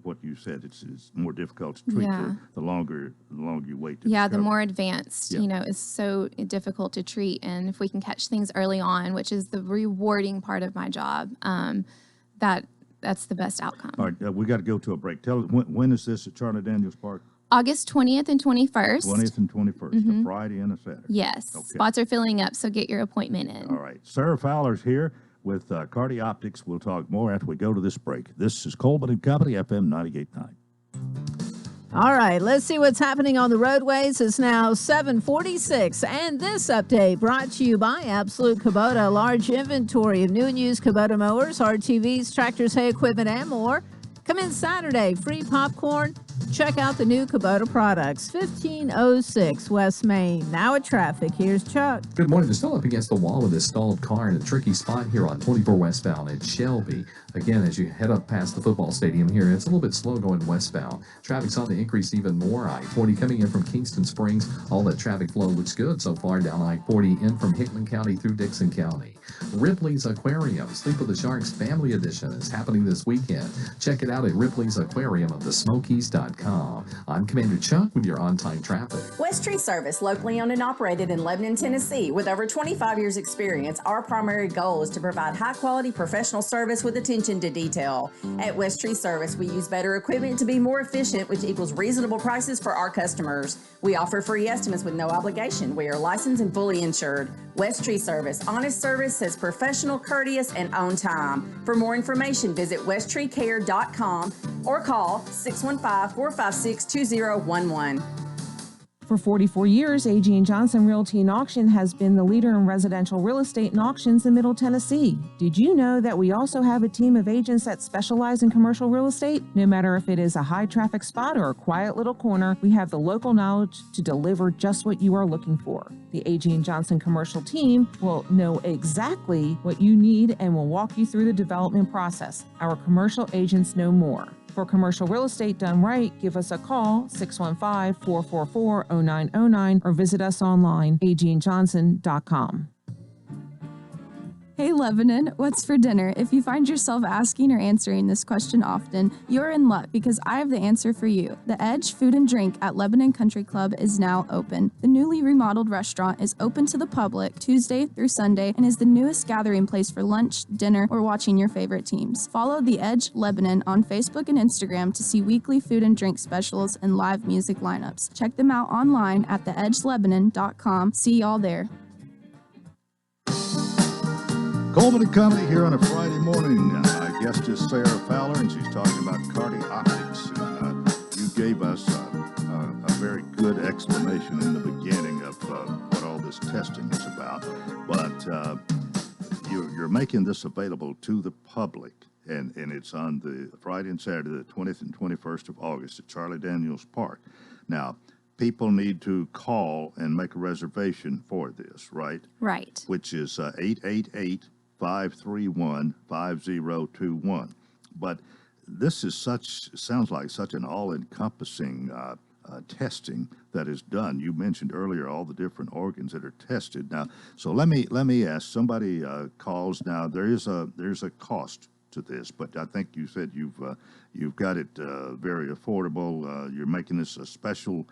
what you said. It's more difficult to treat the longer you wait. The more advanced, is so difficult to treat. And if we can catch things early on, which is the rewarding part of my job, that's the best outcome. All right, we got to go to a break. Tell us, when is this at Charlie Daniels Park? August 20th and 21st. 20th and 21st, a Friday and a Saturday. Yes. Okay. Spots are filling up, so get your appointment in. All right. Sarah Fowler's here with Cardioptics. We'll talk more after we go to this break. This is Coleman and Company, FM 98.9. All right, let's see what's happening on the roadways. It's now 7:46, and this update brought to you by Absolute Kubota. A large inventory of new and used Kubota mowers, RTVs, tractors, hay equipment, and more. Come in Saturday, free popcorn. Check out the new Kubota products. 1506 West Main. Now at traffic, here's Chuck. Good morning. They're still up against the wall with this stalled car in a tricky spot here on 24 westbound at Shelby. Again, as you head up past the football stadium here, it's a little bit slow going westbound. Traffic's on the increase even more. I-40 coming in from Kingston Springs. All that traffic flow looks good so far down I-40 in from Hickman County through Dixon County. Ripley's Aquarium, Sleep with the Sharks Family Edition is happening this weekend. Check it out at Ripley's Aquarium of the Smokies.com. I'm Commander Chuck with your on-time traffic. West Tree Service, locally owned and operated in Lebanon, Tennessee. With over 25 years experience, our primary goal is to provide high-quality professional service with attention to detail. At West Tree Service, we use better equipment to be more efficient, which equals reasonable prices for our customers. We offer free estimates with no obligation. We are licensed and fully insured. West Tree Service, honest service, says professional, courteous, and on time. For more information, visit westtreecare.com or call 615-456-2011. For 44 years, A.G. & Johnson Realty and Auction has been the leader in residential real estate and auctions in Middle Tennessee. Did you know that we also have a team of agents that specialize in commercial real estate? No matter if it is a high-traffic spot or a quiet little corner, we have the local knowledge to deliver just what you are looking for. The A.G. & Johnson commercial team will know exactly what you need and will walk you through the development process. Our commercial agents know more. For commercial real estate done right, give us a call, 615-444-0909, or visit us online, agandjohnson.com. Hey Lebanon, what's for dinner? If you find yourself asking or answering this question often, you're in luck because I have the answer for you. The Edge Food and Drink at Lebanon Country Club is now open. The newly remodeled restaurant is open to the public Tuesday through Sunday and is the newest gathering place for lunch, dinner, or watching your favorite teams. Follow The Edge Lebanon on Facebook and Instagram to see weekly food and drink specials and live music lineups. Check them out online at theedgelebanon.com. See y'all there. Coleman and Company here on a Friday morning. My guest is Sarah Fowler, and she's talking about cardioptics. And you gave us a very good explanation in the beginning of what all this testing is about. But you're making this available to the public, and it's on the Friday and Saturday, the 20th and 21st of August at Charlie Daniels Park. Now, people need to call and make a reservation for this, right? Right. Which is 888-531-5021. But this is sounds like such an all-encompassing testing that is done. You mentioned earlier all the different organs that are tested. Now, so let me ask. Somebody calls now. There's a cost to this, but I think you said you've got it very affordable. You're making this a special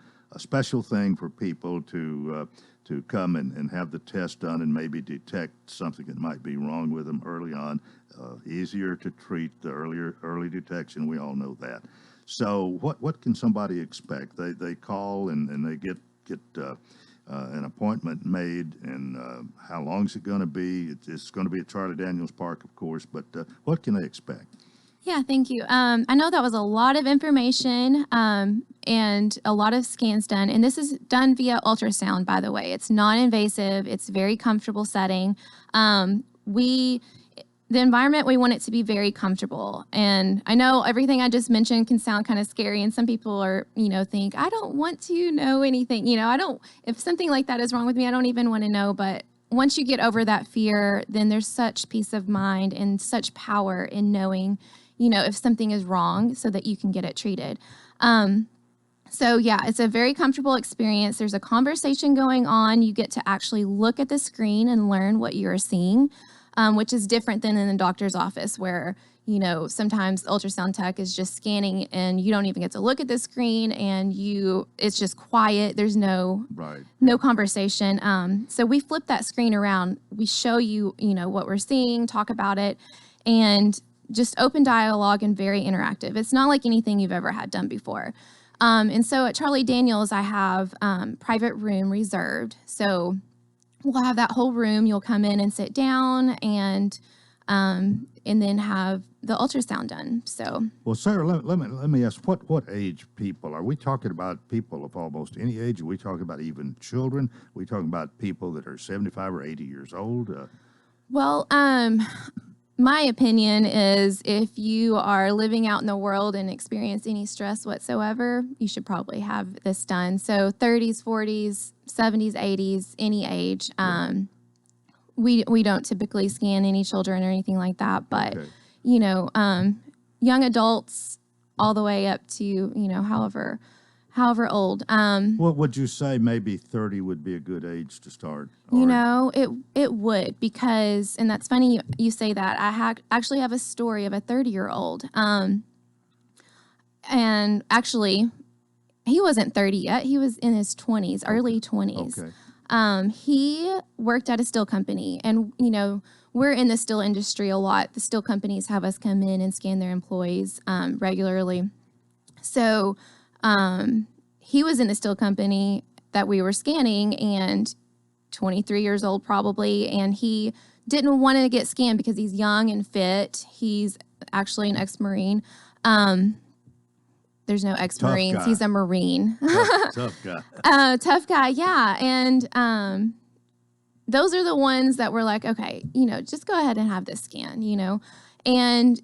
thing for people to come and have the test done and maybe detect something that might be wrong with them early on. Easier to treat, the early detection. We all know that. So what can somebody expect? They call and they get an appointment made, and how long is it going to be? It's going to be at Charlie Daniels Park, of course, but what can they expect? Yeah, thank you. I know that was a lot of information and a lot of scans done. And this is done via ultrasound, by the way. It's non-invasive. It's a very comfortable setting. The environment, we want it to be very comfortable. And I know everything I just mentioned can sound kind of scary. And some people are, think, I don't want to know anything. If something like that is wrong with me, I don't even want to know. But once you get over that fear, then there's such peace of mind and such power in knowing if something is wrong so that you can get it treated. So yeah, it's a very comfortable experience. There's a conversation going on. You get to actually look at the screen and learn what you're seeing, which is different than in the doctor's office where, sometimes the ultrasound tech is just scanning and you don't even get to look at the screen and it's just quiet. There's no conversation. So we flip that screen around. We show you, what we're seeing, talk about it, and just open dialogue and very interactive. It's not like anything you've ever had done before. And so at Charlie Daniels, I have private room reserved. So we'll have that whole room. You'll come in and sit down and then have the ultrasound done. So, well, Sarah, let me ask, what age people? Are we talking about people of almost any age? Are we talking about even children? Are we talking about people that are 75 or 80 years old? Well, my opinion is if you are living out in the world and experience any stress whatsoever, you should probably have this done. So 30s, 40s, 70s, 80s, any age. We don't typically scan any children or anything like that, but, young adults all the way up to, however old. What would you say maybe 30 would be a good age to start? It would, because, and that's funny you say that. I actually have a story of a 30-year-old. And actually, he wasn't 30 yet. He was in his 20s, early 20s. Okay. He worked at a steel company, and, we're in the steel industry a lot. The steel companies have us come in and scan their employees regularly. So he was in the steel company that we were scanning, and 23 years old probably, and he didn't want to get scanned because he's young and fit. He's actually an ex-Marine. There's no ex-Marines. He's a Marine. Tough guy. Tough guy, yeah. And those are the ones that were like, okay, just go ahead and have this scan, And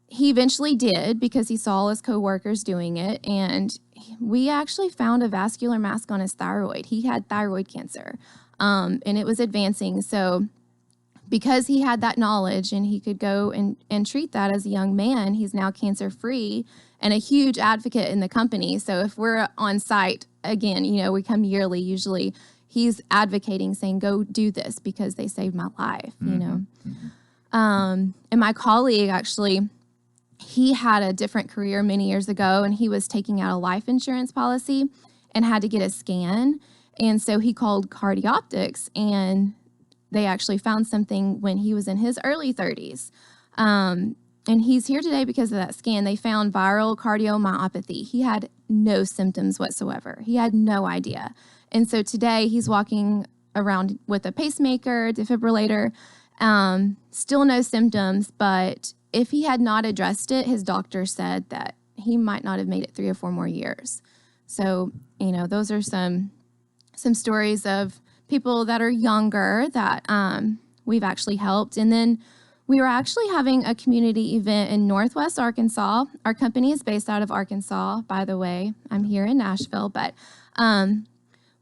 he eventually did because he saw his coworkers doing it. And we actually found a vascular mass on his thyroid. He had thyroid cancer, and it was advancing. So because he had that knowledge and he could go and treat that as a young man, he's now cancer-free and a huge advocate in the company. So if we're on site, again, we come yearly usually, he's advocating, saying, go do this because they saved my life, you know. And my colleague actually, he had a different career many years ago, and he was taking out a life insurance policy and had to get a scan. And so he called Cardioptics, and they actually found something when he was in his early 30s. And he's here today because of that scan. They found viral cardiomyopathy. He had no symptoms whatsoever. He had no idea. And so today he's walking around with a pacemaker, defibrillator, still no symptoms. But if he had not addressed it, his doctor said that he might not have made it 3 or 4 more years. So, you know, those are some stories of people that are younger that we've actually helped. And then we were actually having a community event in Northwest Arkansas. Our company is based out of Arkansas, by the way. I'm here in Nashville, but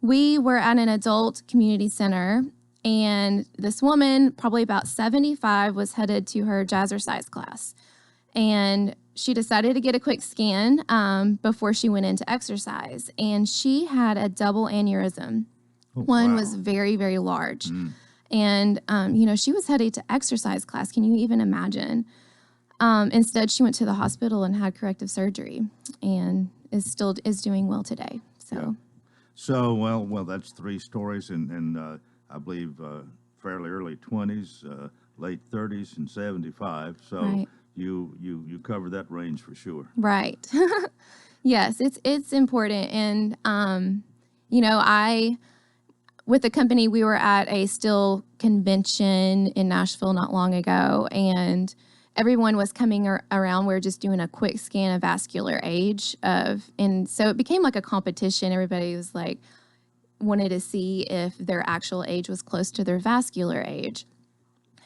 we were at an adult community center, and this woman, probably about 75, was headed to her jazzercise class. And she decided to get a quick scan before she went into exercise, and she had a double aneurysm. One was very, very large. And, you know, she was headed to exercise class. Can you even imagine? Instead, she went to the hospital and had corrective surgery, and is doing well today. So, yeah. So well, that's 3 stories, and I believe fairly early 20s, late 30s, and 75. So right. you cover that range for sure. Right. Yes, it's important, and you know, with the company, we were at a still convention in Nashville not long ago, and everyone was coming around. We were just doing a quick scan of vascular age and so it became like a competition. Everybody was like, wanted to see if their actual age was close to their vascular age.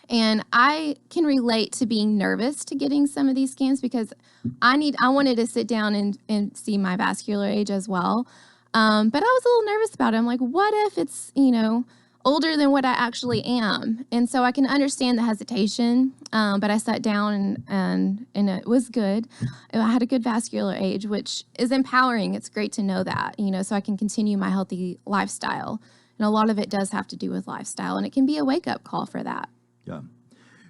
And I can relate to being nervous to getting some of these scans because I wanted to sit down and see my vascular age as well. But I was a little nervous about it. I'm like, what if it's, you know, older than what I actually am? And so I can understand the hesitation. But I sat down and it was good. I had a good vascular age, which is empowering. It's great to know that, you know, so I can continue my healthy lifestyle. And a lot of it does have to do with lifestyle, and it can be a wake-up call for that. Yeah.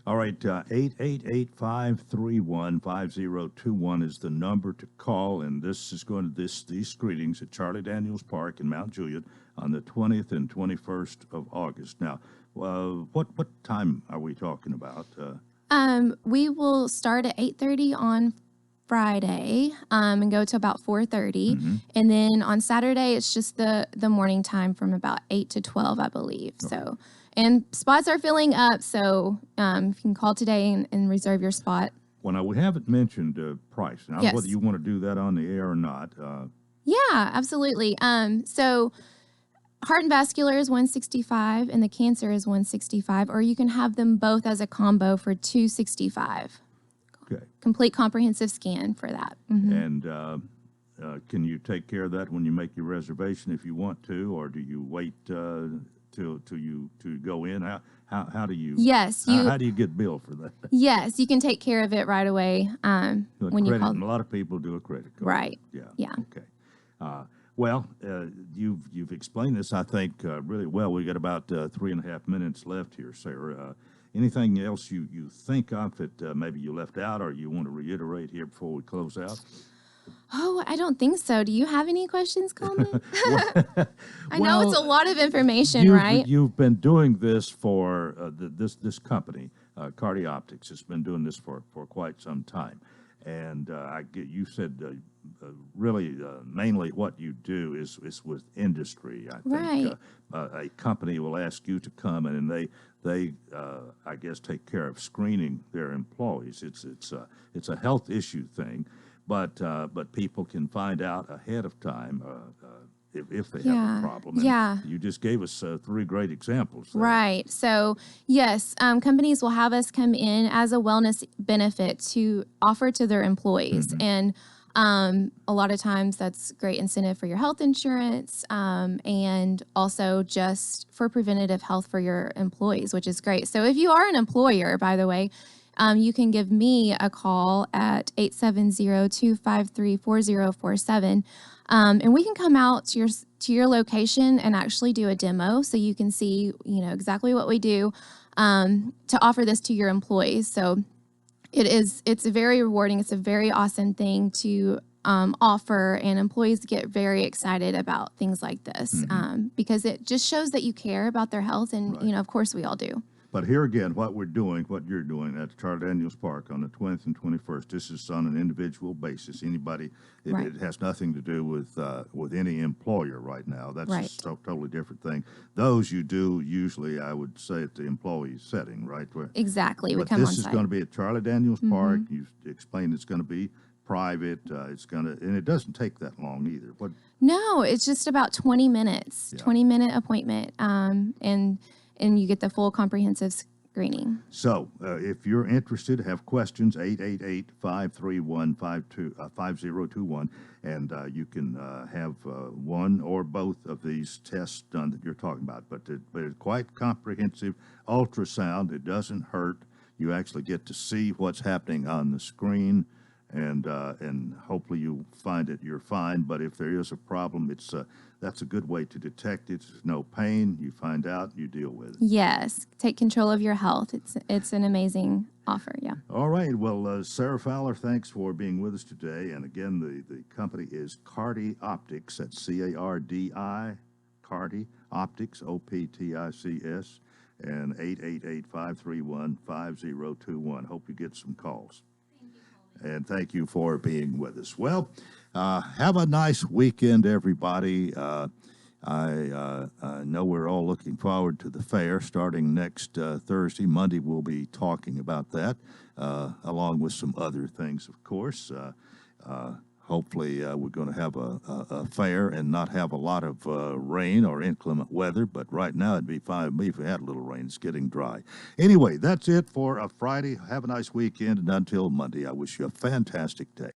All right, 888-531-5021 is the number to call, and this is going to these screenings at Charlie Daniels Park in Mount Juliet on the 20th and 21st of August. Now, what time are we talking about? We will start at 8:30 on Friday and go to about 4:30, and then on Saturday it's just the morning time from about 8 to 12, I believe. Okay. So. And spots are filling up, so you can call today and reserve your spot. Well, now, we haven't mentioned price. Now, yes. Whether you want to do that on the air or not. Yeah, absolutely. So heart and vascular is $165, and the cancer is $165, or you can have them both as a combo for $265. Okay. Complete comprehensive scan for that. And can you take care of that when you make your reservation if you want to, or do you wait to go in? How do you? Yes, how do you get billed for that? Yes, you can take care of it right away when you call. And a lot of people do a credit card. Right. Yeah. Okay. Well, you've explained this, I think, really well. We got about 3.5 minutes left here, Sarah. Anything else you think of that maybe you left out, or you want to reiterate here before we close out? Oh, I don't think so. Do you have any questions, Coleman? I know it's a lot of information, right? You've been doing this for this company, Cardioptics, has been doing this for quite some time. And you said really mainly what you do is with industry. I think a company will ask you to come in, and they I guess take care of screening their employees. It's a health issue thing. But people can find out ahead of time if they have a problem. And you just gave us 3 great examples there. Right. So, yes, companies will have us come in as a wellness benefit to offer to their employees. And a lot of times that's great incentive for your health insurance and also just for preventative health for your employees, which is great. So if you are an employer, by the way, you can give me a call at 870-253-4047, and we can come out to to your location and actually do a demo so you can see, exactly what we do to offer this to your employees. So it's very rewarding. It's a very awesome thing to offer, and employees get very excited about things like this because it just shows that you care about their health, and of course we all do. But here again, what you're doing at Charlie Daniels Park on the 20th and 21st, this is on an individual basis. Anybody, it has nothing to do with any employer right now. That's a totally different thing. Those you do usually, I would say, at the employee setting, right? Exactly. But this is going to be at Charlie Daniels Park. You explained it's going to be private. And it doesn't take that long either. No, it's just about 20 minutes, 20-minute appointment, and you get the full comprehensive screening. So if you're interested, have questions, 888-531-5021, and you can have one or both of these tests done that you're talking about. But it's quite comprehensive. Ultrasound, it doesn't hurt. You actually get to see what's happening on the screen, and hopefully you find that you're fine. But if there is a problem, that's a good way to detect it. There's no pain. You find out, you deal with it. Yes, take control of your health. It's an amazing offer. Yeah. All right. Well, Sarah Fowler, thanks for being with us today. And again, the company is Cardi Optics. That's C-A-R-D-I, Cardi Optics, O-P-T-I-C-S, and 888-531-5021. Hope you get some calls. And thank you for being with us. Well, have a nice weekend, everybody. I know we're all looking forward to the fair starting next Thursday. Monday, we'll be talking about that, along with some other things, of course. Hopefully, we're going to have a fair and not have a lot of rain or inclement weather. But right now, it'd be fine with me if we had a little rain. It's getting dry. Anyway, that's it for a Friday. Have a nice weekend. And until Monday, I wish you a fantastic day.